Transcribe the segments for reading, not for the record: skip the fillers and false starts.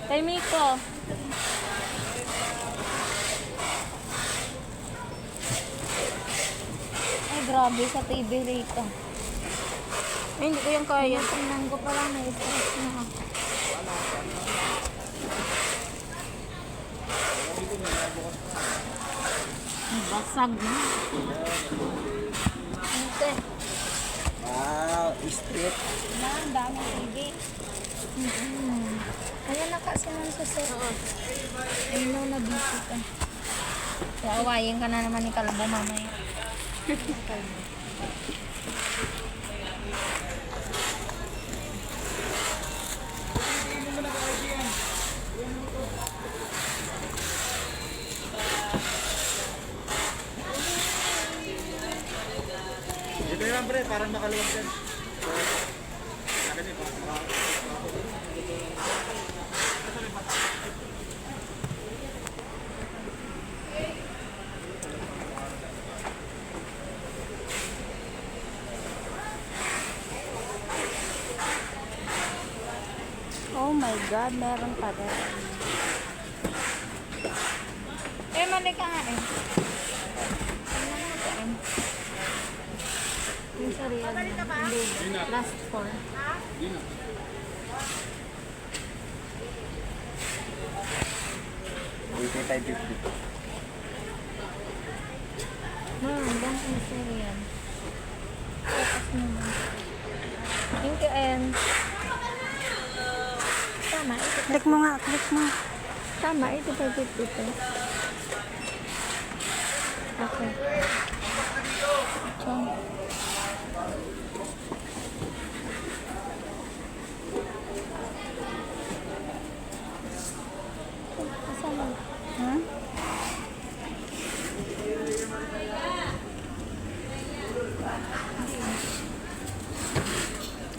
Kay Miko. Ay, grabe sa TV rito. Ay, hindi ko yung kaya. Tingnan ko pa lang, na-stress na ako. Ay, basag na. Ante. Wow, street. Na, ang daming TV. Ayan na kasi nang sa set. Ayaw na busy ka. Kaya awayin ka na naman ni Kalbo mamaya. Dito yan, pre, parang makaluwag yan. Oh my God, meron pa rin. Mali ka nga eh. Tingnan natin. Yung sa real na. Hindi. Last 4. Hanggang yung sa real. Focus naman. Thank you, Em. Tama, ito. Click mo nga, click mo. Tama, ito pa dito. Okay. So, kasama. Ha?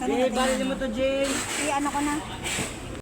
Jay, bali mo to, Jay. Ano ko na?